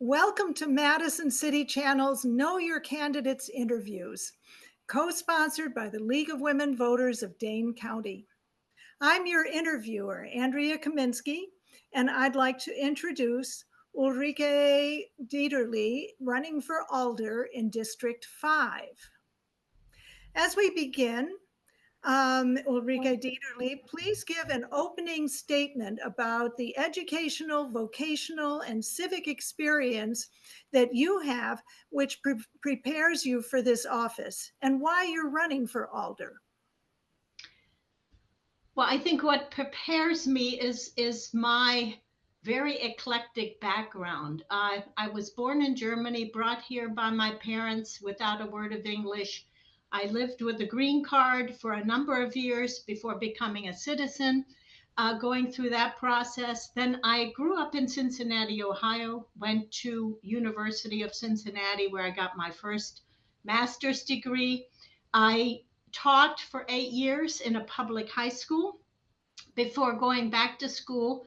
Welcome to Madison City Channel's Know Your Candidates interviews, co-sponsored by the League of Women Voters of Dane County. I'm your interviewer, Andrea Kaminsky, and I'd like to introduce Ulrike Dieterle, running for Alder in District 5. As we begin, Ulrike Dieterle, please give an opening statement about the educational, vocational, and civic experience that you have, which prepares you for this office, and why you're running for Alder. Well, I think what prepares me is my very eclectic background. I was born in Germany, brought here by my parents without a word of English. I lived with a green card for a number of years before becoming a citizen, going through that process. Then I grew up in Cincinnati, Ohio, went to University of Cincinnati where I got my first master's degree. I taught for 8 years in a public high school before going back to school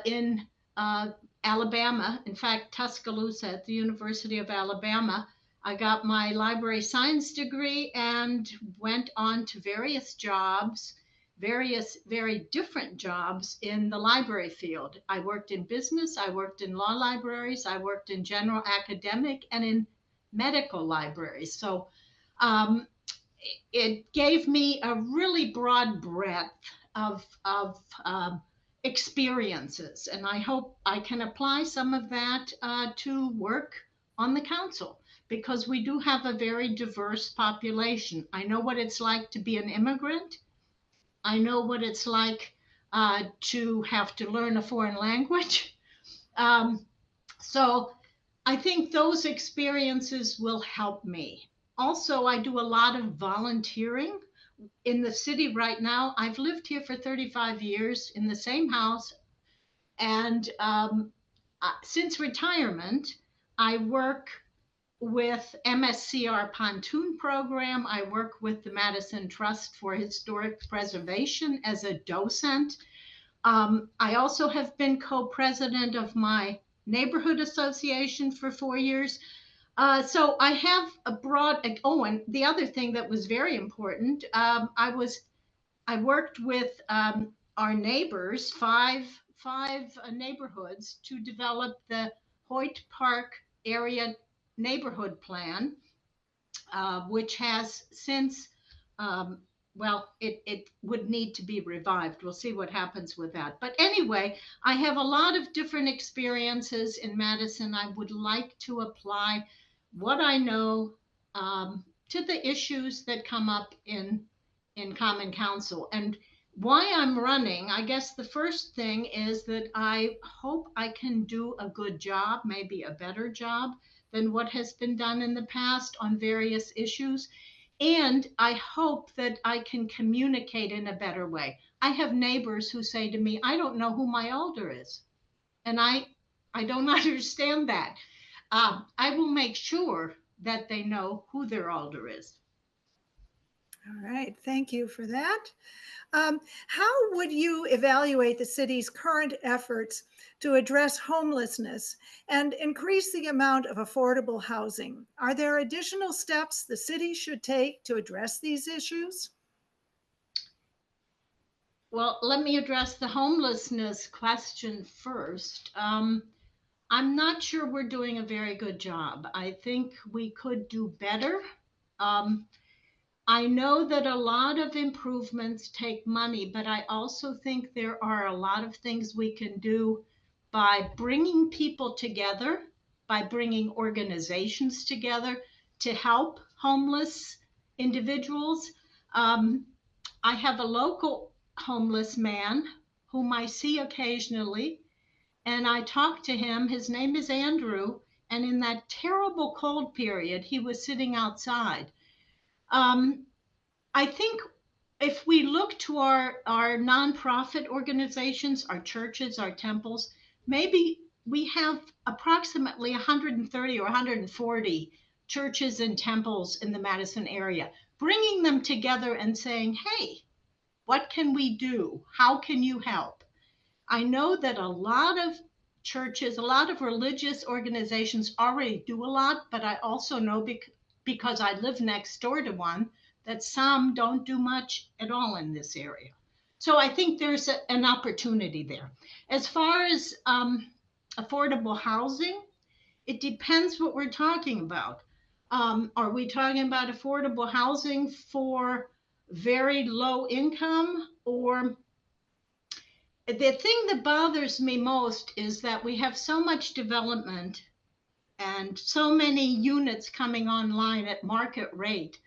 in Alabama. In fact, Tuscaloosa at the University of Alabama. I got my library science degree and went on to various jobs, various very different jobs in the library field. I worked in business, I worked in law libraries, I worked in general academic and in medical libraries. So um, it gave me a really broad breadth of experiences, and I hope I can apply some of that to work on the council because we do have a very diverse population. I know what it's like to be an immigrant. I know what it's like to have to learn a foreign language. Um, so I think those experiences will help me. Also, I do a lot of volunteering in the city right now. I've lived here for 35 years in the same house. And since retirement, I work with MSCR Pontoon Program. I work with the Madison Trust for Historic Preservation as a docent. I also have been co-president of my neighborhood association for 4 years. So I have a broad. Oh, and the other thing that was very important, I worked with our neighbors, five neighborhoods, to develop the Hoyt Park area neighborhood plan, which has since, it would need to be revived. We'll see what happens with that. But anyway, I have a lot of different experiences in Madison. I would like to apply what I know to the issues that come up in Common Council. And why I'm running, I guess the first thing is that I hope I can do a good job, maybe a better job than what has been done in the past on various issues. And I hope that I can communicate in a better way. I have neighbors who say to me, I don't know who my alder is. And I don't understand that. I will make sure that they know who their alder is. All right, thank you for that. How would you evaluate the city's current efforts to address homelessness and increase the amount of affordable housing? Are there additional steps the city should take to address these issues? Well, let me address the homelessness question first. I'm not sure we're doing a very good job. I think we could do better. Um, I know that a lot of improvements take money, but I also think there are a lot of things we can do by bringing people together, by bringing organizations together to help homeless individuals. Um, I have a local homeless man whom I see occasionally, and I talked to him. His name is Andrew. And in that terrible cold period, he was sitting outside. Um, I think if we look to our nonprofit organizations, our churches, our temples, maybe we have approximately 130 or 140 churches and temples in the Madison area, bringing them together and saying, hey, what can we do? How can you help? I know that a lot of churches, a lot of religious organizations already do a lot, but I also know because I live next door to one that some don't do much at all in this area. So I think there's an opportunity there. As far as affordable housing, it depends what we're talking about. Are we talking about affordable housing for very low income, or the thing that bothers me most is that we have so much development and so many units coming online at market rate.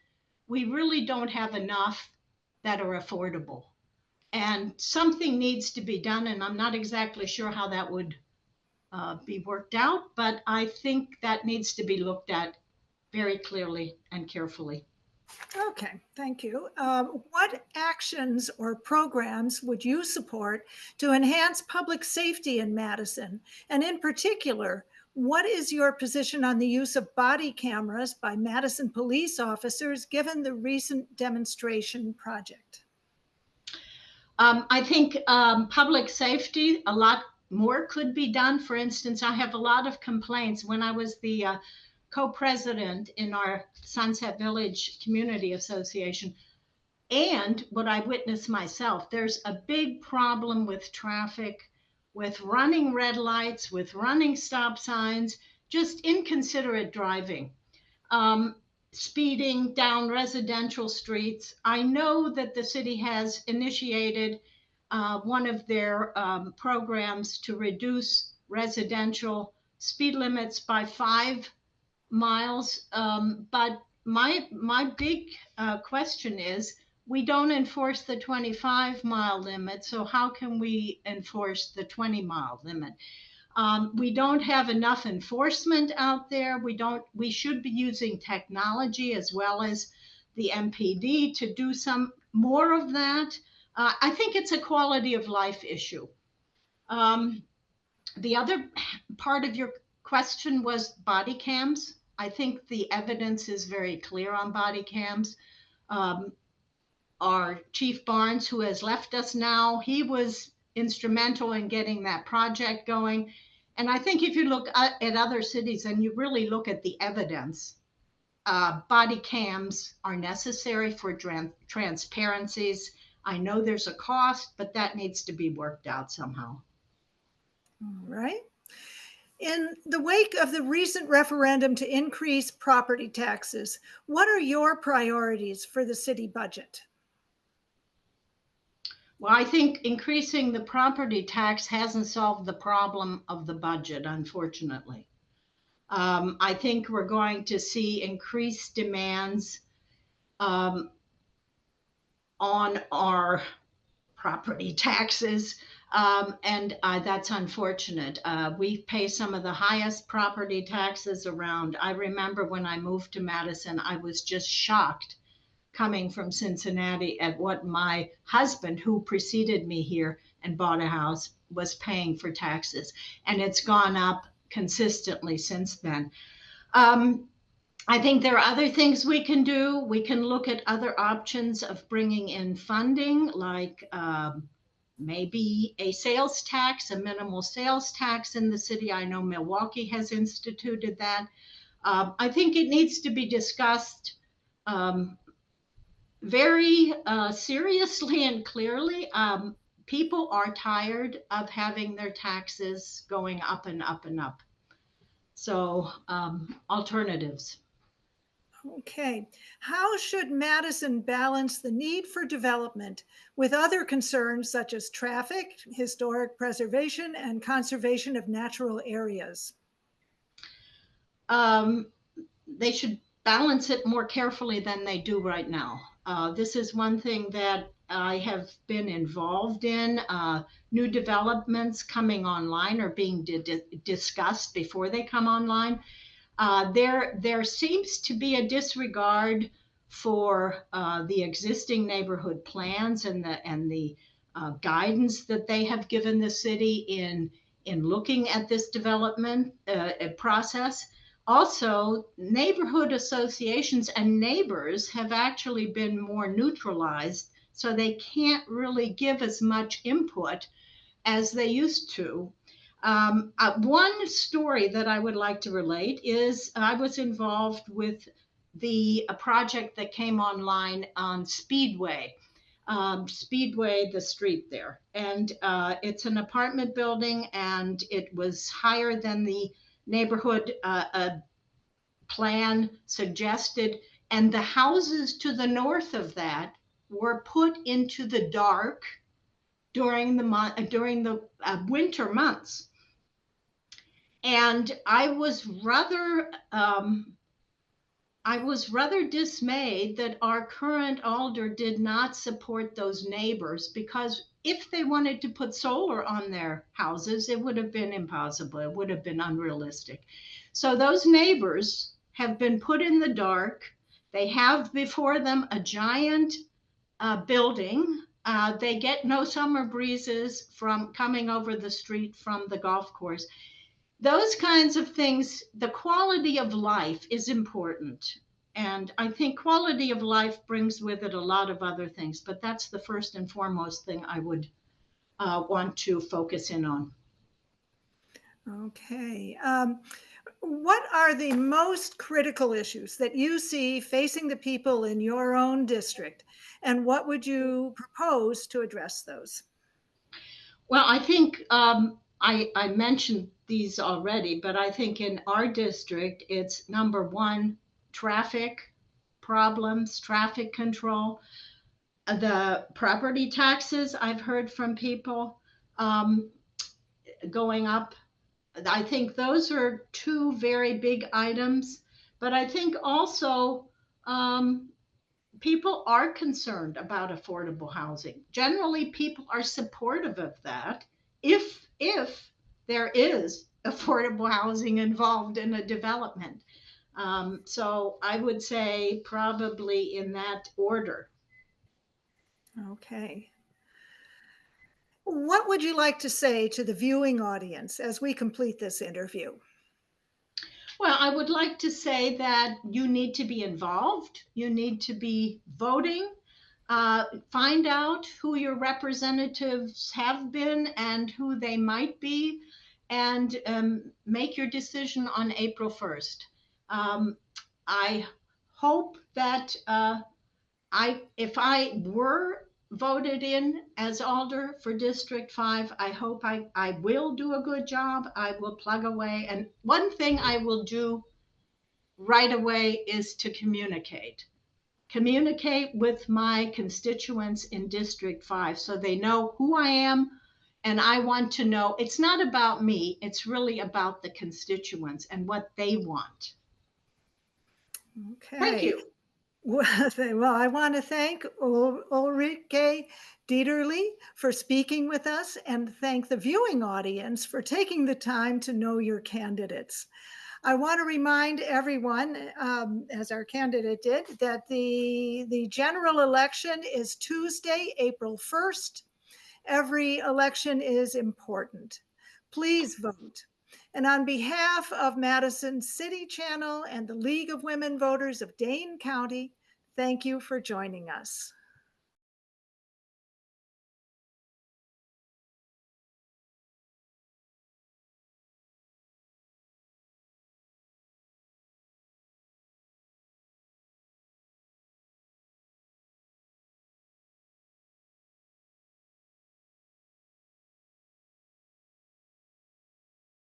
We really don't have enough that are affordable. And something needs to be done, and I'm not exactly sure how that would be worked out, but I think that needs to be looked at very clearly and carefully. Okay, thank you. What actions or programs would you support to enhance public safety in Madison? And in particular, what is your position on the use of body cameras by Madison police officers given the recent demonstration project? I think public safety, a lot more could be done. For instance, I have a lot of complaints when I was the co-president in our Sunset Village Community Association. And what I witnessed myself, there's a big problem with traffic, with running red lights, with running stop signs, just inconsiderate driving, um, speeding down residential streets. I know that the city has initiated one of their programs to reduce residential speed limits by 5 miles. But my big question is, we don't enforce the 25-mile limit, so how can we enforce the 20-mile limit? We don't have enough enforcement out there. We should be using technology as well as the MPD to do some more of that. I think it's a quality of life issue. Um, the other part of your question was body cams. I think the evidence is very clear on body cams. Um, our Chief Barnes, who has left us now, he was instrumental in getting that project going. And I think if you look at other cities and you really look at the evidence, body cams are necessary for transparencies. I know there's a cost, but that needs to be worked out somehow. All right. In the wake of the recent referendum to increase property taxes, what are your priorities for the city budget? Well, I think increasing the property tax hasn't solved the problem of the budget, unfortunately. I think we're going to see increased demands um, on our property taxes, and that's unfortunate. We pay some of the highest property taxes around. I remember when I moved to Madison, I was just shocked coming from Cincinnati at what my husband, who preceded me here and bought a house, was paying for taxes. And it's gone up consistently since then. I think there are other things we can do. We can look at other options of bringing in funding, like maybe a sales tax, a minimal sales tax in the city. I know Milwaukee has instituted that. I think it needs to be discussed very seriously and clearly. People are tired of having their taxes going up and up and up. So alternatives. Okay. How should Madison balance the need for development with other concerns such as traffic, historic preservation, and conservation of natural areas? Um, they should balance it more carefully than they do right now. This is one thing that I have been involved in. New developments coming online or being discussed before they come online. There seems to be a disregard for the existing neighborhood plans and the guidance that they have given the city in looking at this development process. Also, neighborhood associations and neighbors have actually been more neutralized, so they can't really give as much input as they used to. One story that I would like to relate is I was involved with the a project that came online on Speedway, Speedway, the street there, and it's an apartment building, and it was higher than the neighborhood plan suggested, and the houses to the north of that were put into the dark during the winter months. And I was rather dismayed that our current alder did not support those neighbors, because if they wanted to put solar on their houses, it would have been impossible. It would have been unrealistic. So those neighbors have been put in the dark. They have before them a giant building. They get no summer breezes from coming over the street from the golf course. Those kinds of things, the quality of life is important. And I think quality of life brings with it a lot of other things, but that's the first and foremost thing I would want to focus in on. Okay. What are the most critical issues that you see facing the people in your own district? And what would you propose to address those? Well, I think I mentioned these already, but I think in our district, it's number one, traffic problems, traffic control. The property taxes, I've heard from people um, going up. I think those are two very big items. But I think also um, people are concerned about affordable housing. Generally, people are supportive of that if there is affordable housing involved in a development. So I would say probably in that order. Okay. What would you like to say to the viewing audience as we complete this interview? Well, I would like to say that you need to be involved. You need to be voting. Find out who your representatives have been and who they might be, and make your decision on April 1st. Um, I hope that if I were voted in as alder for District 5, I hope I will do a good job. I will plug away. And one thing I will do right away is to communicate with my constituents in District 5 so they know who I am. And I want to know it's not about me, it's really about the constituents and what they want. Thank Okay. you. Well, I want to thank Ulrike Dieterle for speaking with us and thank the viewing audience for taking the time to know your candidates. I want to remind everyone, as our candidate did, that the general election is Tuesday, April 1st. Every election is important. Please vote. And on behalf of Madison City Channel and the League of Women Voters of Dane County, thank you for joining us.